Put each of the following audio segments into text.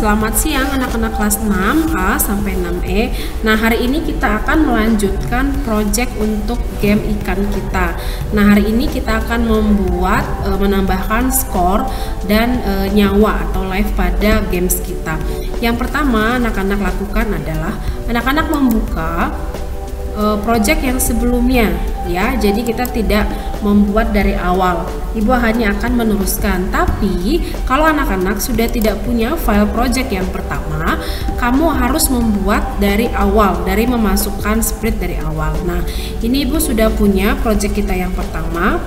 Selamat siang anak-anak kelas 6A sampai 6E. Nah, hari ini kita akan melanjutkan project untuk game ikan kita. Nah, hari ini kita akan membuat menambahkan skor dan nyawa atau life pada games kita. Yang pertama anak-anak lakukan adalah anak-anak membuka project yang sebelumnya ya. Jadi kita tidak membuat dari awal. Ibu hanya akan meneruskan. Tapi kalau anak-anak sudah tidak punya file project yang pertama, kamu harus membuat dari awal, dari memasukkan spread dari awal. Nah, ini Ibu sudah punya project kita yang pertama.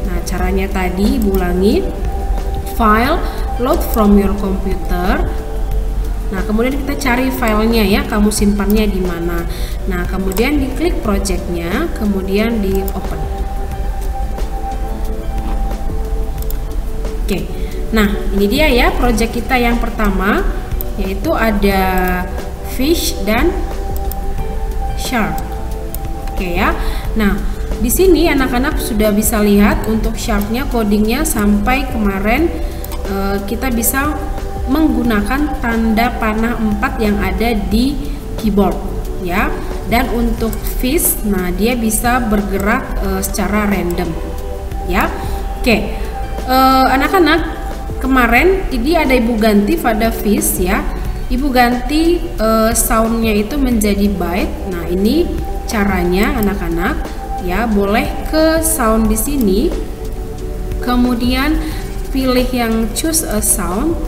Nah, caranya tadi Ibu ulangi. File, load from your computer. Nah, kemudian kita cari filenya ya, kamu simpannya di mana. Nah, kemudian diklik projectnya, kemudian di open. Oke, nah ini dia ya project kita yang pertama, yaitu ada fish dan shark. Oke ya. Nah, di sini anak-anak sudah bisa lihat untuk sharknya codingnya sampai kemarin kita bisa menggunakan tanda panah 4 yang ada di keyboard ya. Dan untuk fish, nah dia bisa bergerak secara random ya. Oke, anak-anak kemarin ini ada Ibu ganti pada fish ya. Ibu ganti soundnya itu menjadi bite. Nah, ini caranya anak-anak ya. Boleh ke sound di sini, kemudian pilih yang choose a sound.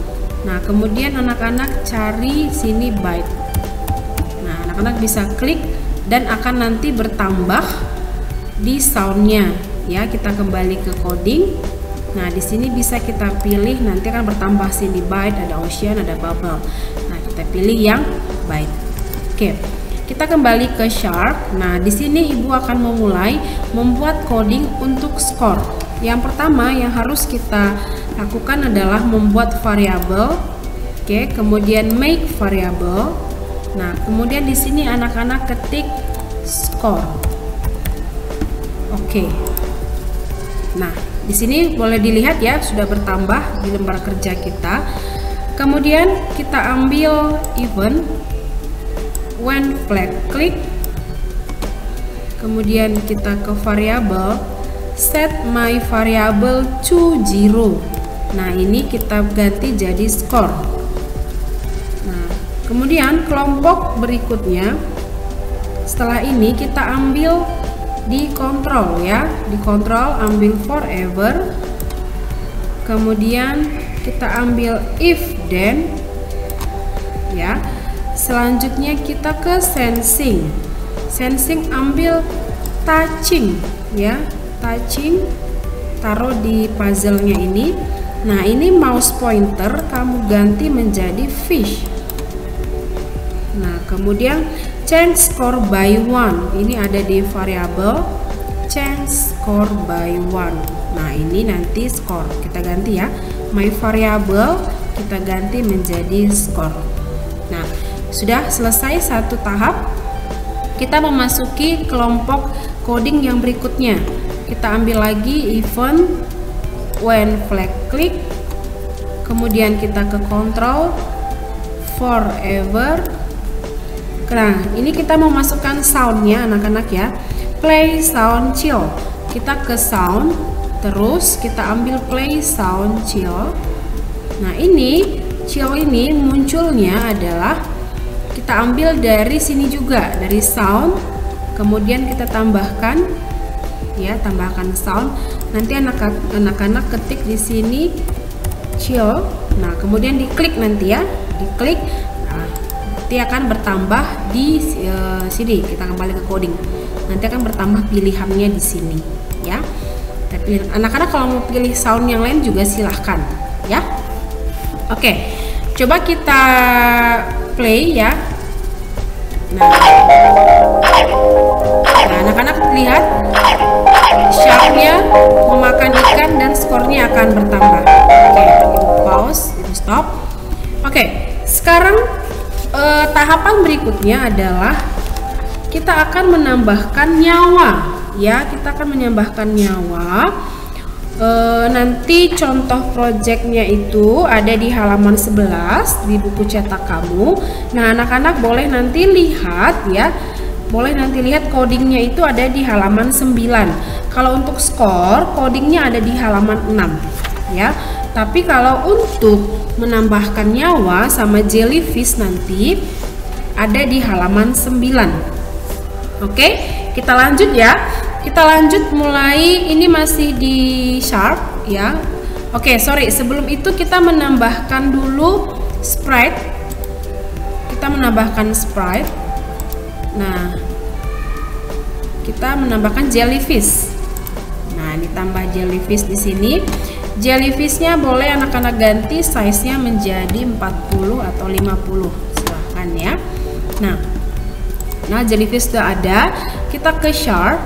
Nah, kemudian anak-anak cari sini bite. Nah, anak-anak bisa klik dan akan nanti bertambah di soundnya ya. Kita kembali ke coding. Nah, di sini bisa kita pilih, nanti akan bertambah sini bite, ada ocean, ada bubble. Nah, kita pilih yang bite. Oke, kita kembali ke shark. Nah, di sini Ibu akan memulai membuat coding untuk skor. Yang pertama yang harus kita lakukan adalah membuat variabel. Oke, kemudian make variable. Nah, kemudian di sini anak-anak ketik score. Oke. Nah, di sini boleh dilihat ya, sudah bertambah di lembar kerja kita. Kemudian kita ambil event when flag click. Kemudian kita ke variabel, set my variable to 0. Nah, ini kita ganti jadi score. Nah, kemudian kelompok berikutnya setelah ini kita ambil di kontrol ya. Di kontrol ambil forever. Kemudian kita ambil if then ya. Selanjutnya kita ke sensing. Sensing ambil touching ya. Touching, taruh di puzzle-nya ini. Nah, ini mouse pointer kamu ganti menjadi fish. Nah, kemudian change score by 1. Ini ada di variabel change score by 1. Nah, ini nanti score kita ganti ya. My variable kita ganti menjadi score. Nah, sudah selesai satu tahap. Kita memasuki kelompok coding yang berikutnya. Kita ambil lagi event when flag click, kemudian kita ke control forever. Nah, ini kita mau masukkan soundnya anak-anak ya. Play sound chill. Kita ke sound, terus kita ambil play sound chill. Nah, ini chill ini munculnya adalah kita ambil dari sini juga, dari sound, kemudian kita tambahkan ya, tambahkan sound. Nanti anak-anak ketik di sini chill. Nah, kemudian diklik nanti ya, diklik. Nah, nanti akan bertambah di sini. Kita kembali ke coding. Nanti akan bertambah pilihannya di sini ya. Tapi anak-anak kalau mau pilih sound yang lain juga silahkan ya. Oke, coba kita play ya. Nah, anak-anak lihat sharknya memakan ikan dan skornya akan bertambah. Oke, pause, itu stop. Oke, sekarang tahapan berikutnya adalah kita akan menambahkan nyawa ya. Kita akan menambahkan nyawa nanti contoh projectnya itu ada di halaman 11 di buku cetak kamu. Nah, anak-anak boleh nanti lihat ya, boleh nanti lihat codingnya itu ada di halaman 9. Kalau untuk skor, codingnya ada di halaman 6 ya. Tapi kalau untuk menambahkan nyawa sama jellyfish nanti ada di halaman 9. Oke, kita lanjut ya. Kita lanjut mulai, ini masih di sharp ya. Oke, sorry, sebelum itu kita menambahkan dulu sprite. Kita menambahkan sprite. Nah, kita menambahkan jellyfish. Nah, ditambah jellyfish di sini. Jellyfishnya boleh anak-anak ganti size-nya menjadi 40 atau 50. Silahkan ya. Nah, jellyfish sudah ada. Kita ke sharp.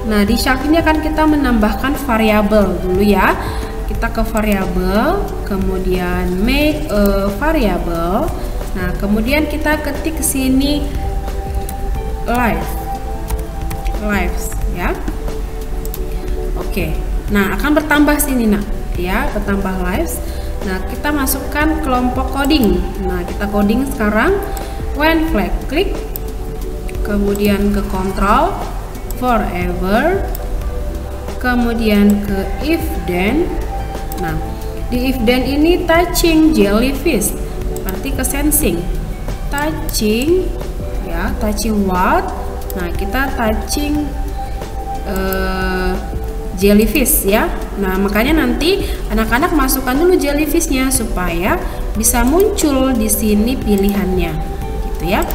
Nah, di sharp ini akan kita menambahkan variabel dulu ya. Kita ke variabel, kemudian make a variable. Nah, kemudian kita ketik ke sini lives ya. Oke. Nah, akan bertambah sini nak ya, bertambah lives. Nah, kita masukkan kelompok coding. Nah, kita coding sekarang when flag click, kemudian ke control forever, kemudian ke if then. Nah, di if then ini touching jellyfish, berarti ke sensing. Touching ya, touching what? Nah, kita touching jellyfish ya. Nah, makanya nanti anak-anak masukkan dulu jellyfishnya supaya bisa muncul di sini pilihannya, gitu ya.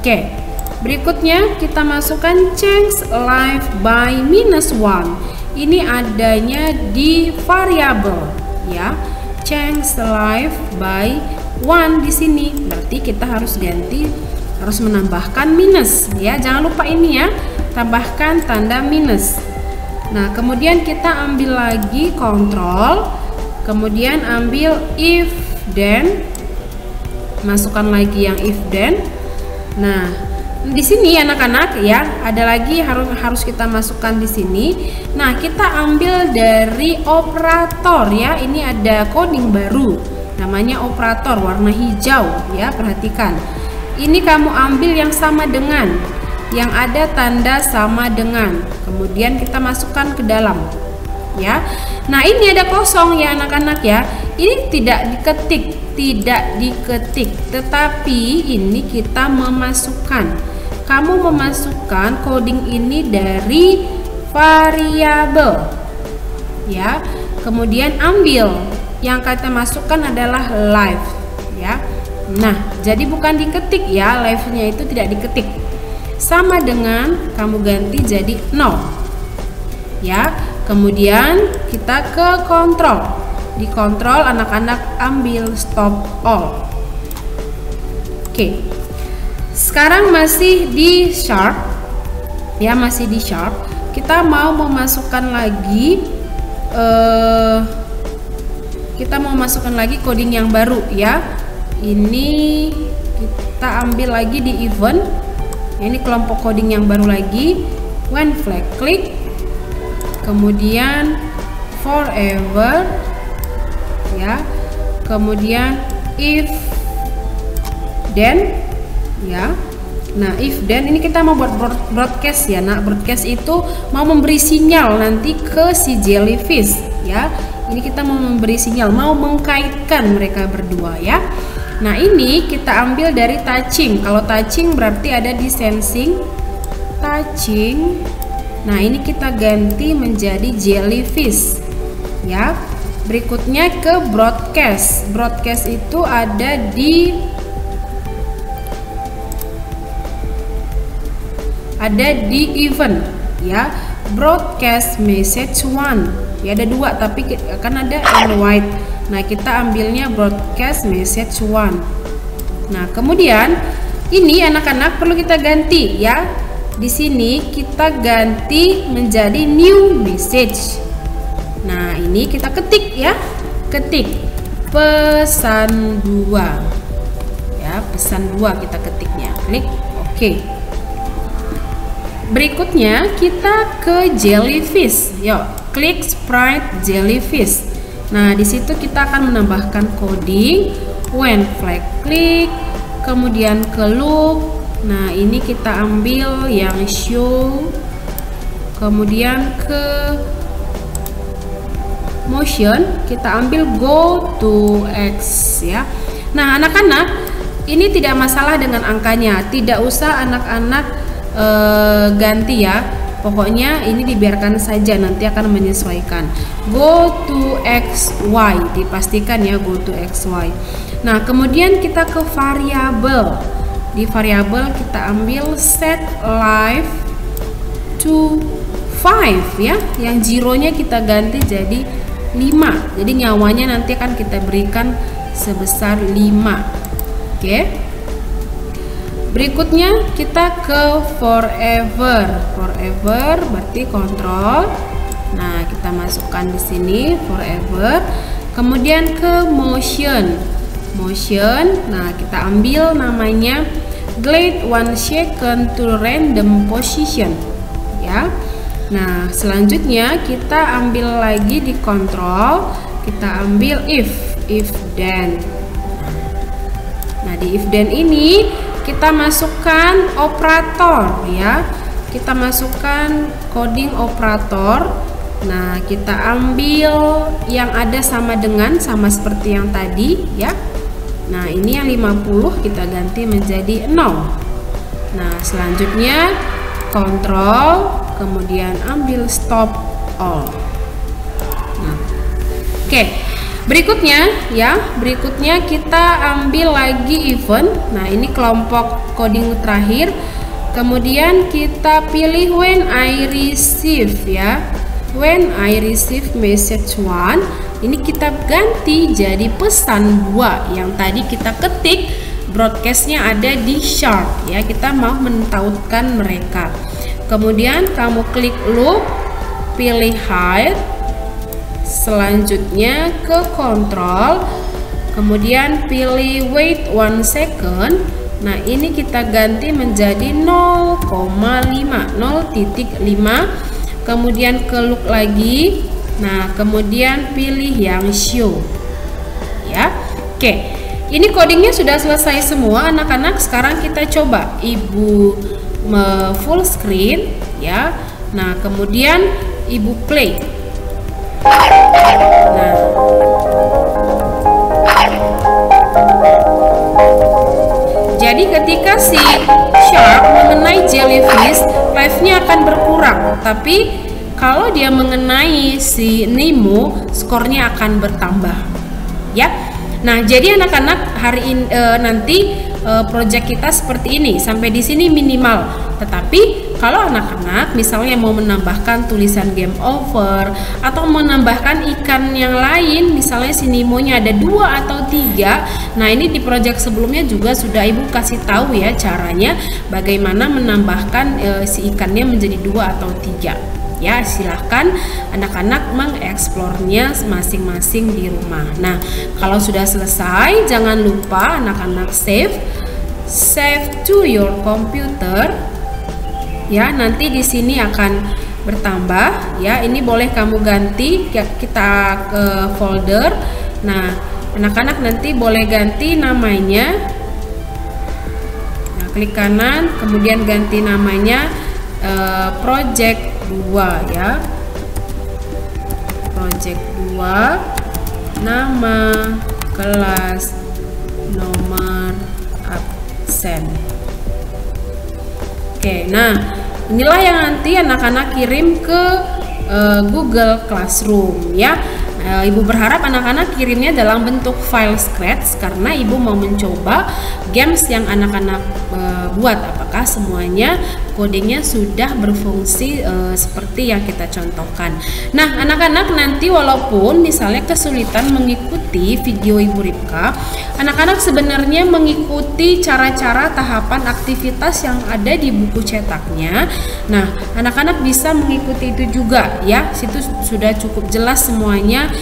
Oke. Berikutnya kita masukkan change life by -1. Ini adanya di variabel ya. Change life by 1 di sini. Berarti kita harus ganti, harus menambahkan minus ya. Jangan lupa ini ya. Tambahkan tanda minus. Nah, kemudian kita ambil lagi kontrol, kemudian ambil if then. Masukkan lagi yang if then. Nah, di sini anak-anak ya, ada lagi harus kita masukkan di sini. Nah, kita ambil dari operator ya. Ini ada coding baru, namanya operator warna hijau ya. Perhatikan. Ini kamu ambil yang sama dengan, yang ada tanda sama dengan. Kemudian kita masukkan ke dalam ya. Nah, ini ada kosong ya anak-anak ya. Ini tidak diketik, tetapi ini kita memasukkan. Kamu memasukkan coding ini dari variabel ya. Kemudian ambil yang kita masukkan adalah live ya. Nah, jadi bukan diketik ya, live-nya itu tidak diketik. Sama dengan kamu ganti jadi 0 ya. Kemudian kita ke kontrol. Di kontrol anak-anak ambil stop all. Oke. Sekarang masih di sharp ya, masih di sharp. Kita mau memasukkan lagi coding yang baru ya. Ini kita ambil lagi di event. Ini kelompok coding yang baru lagi. When flag click, kemudian forever ya, kemudian if then ya. Nah, if then ini kita mau buat broadcast ya. Nah, broadcast itu mau memberi sinyal nanti ke si jellyfish ya. Ini kita mau memberi sinyal, mau mengkaitkan mereka berdua ya. Nah, ini kita ambil dari touching. Kalau touching berarti ada di sensing, touching. Nah, ini kita ganti menjadi jellyfish ya. Berikutnya ke broadcast. Broadcast itu ada di event ya. Broadcast message 1 ya, ada dua tapi kan ada and white. Nah, kita ambilnya broadcast message 1. Nah, kemudian ini anak-anak perlu kita ganti ya. Di sini kita ganti menjadi new message. Nah, ini kita ketik ya. Ketik pesan 2 ya, pesan 2 kita ketiknya. Klik oke. Berikutnya kita ke jellyfish. Yuk, klik sprite jellyfish. Nah, di situ kita akan menambahkan coding when flag click, kemudian ke loop. Nah, ini kita ambil yang show, kemudian ke motion kita ambil go to X ya. Nah, anak-anak ini tidak masalah dengan angkanya, tidak usah anak-anak ganti ya. Pokoknya ini dibiarkan saja, nanti akan menyesuaikan. Go to XY, dipastikan ya go to XY. Nah, kemudian kita ke variabel. Di variabel kita ambil set life to 5 ya. Yang zeronya kita ganti jadi 5. Jadi nyawanya nanti akan kita berikan sebesar 5. Oke. Berikutnya kita ke forever. Forever berarti kontrol. Nah, kita masukkan di sini forever. Kemudian ke motion. Motion. Nah, kita ambil namanya glide 1 second to random position. Ya. Nah, selanjutnya kita ambil lagi di kontrol. Kita ambil if then. Nah, di if then ini kita masukkan operator ya. Kita masukkan coding operator. Nah, kita ambil yang ada sama dengan, sama seperti yang tadi ya. Nah, ini yang 50 kita ganti menjadi 0. Nah, selanjutnya kontrol, kemudian ambil stop all. Nah, oke. Berikutnya ya, berikutnya kita ambil lagi event. Nah, ini kelompok coding terakhir. Kemudian kita pilih when I receive ya. When I receive message 1, ini kita ganti jadi pesan 2. Yang tadi kita ketik broadcastnya ada di sharp ya. Kita mau mentautkan mereka. Kemudian kamu klik loop, pilih hide. Selanjutnya ke kontrol, kemudian pilih wait 1 second. Nah, ini kita ganti menjadi 0,5, 0,5. Kemudian ke loop lagi. Nah, kemudian pilih yang show ya. Oke, ini codingnya sudah selesai semua anak-anak. Sekarang kita coba ibu full screen ya. Nah, kemudian ibu play. Nah, jadi ketika si shark mengenai jellyfish, life-nya akan berkurang. Tapi kalau dia mengenai si Nemo, skornya akan bertambah. Ya. Nah, jadi anak-anak hari ini nanti project kita seperti ini. Sampai di sini minimal. Tetapi kalau anak-anak misalnya mau menambahkan tulisan game over atau menambahkan ikan yang lain, misalnya si Nemonya ada 2 atau 3. Nah, ini di project sebelumnya juga sudah ibu kasih tahu ya caranya bagaimana menambahkan si ikannya menjadi 2 atau 3. Ya, silahkan anak-anak mengeksplornya masing-masing di rumah. Nah, kalau sudah selesai jangan lupa anak-anak save to your computer. Ya, nanti di sini akan bertambah ya. Ini boleh kamu ganti ya, kita ke folder. Nah, anak-anak nanti boleh ganti namanya. Nah, klik kanan, kemudian ganti namanya project 2 ya. Project 2, nama, kelas, nomor absen. Oke, nah inilah yang nanti anak-anak kirim ke Google Classroom ya. Ibu berharap anak-anak kirimnya dalam bentuk file scratch karena ibu mau mencoba games yang anak-anak buat apakah semuanya codingnya sudah berfungsi seperti yang kita contohkan. Nah, anak-anak nanti walaupun misalnya kesulitan mengikuti video Ibu Ripka, anak-anak sebenarnya mengikuti cara-cara tahapan aktivitas yang ada di buku cetaknya. Nah, anak-anak bisa mengikuti itu juga ya. Situ sudah cukup jelas semuanya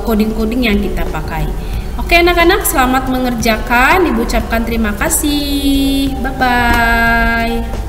coding-coding yang kita pakai. Oke anak-anak, selamat mengerjakan. Ibu ucapkan terima kasih. Bye-bye.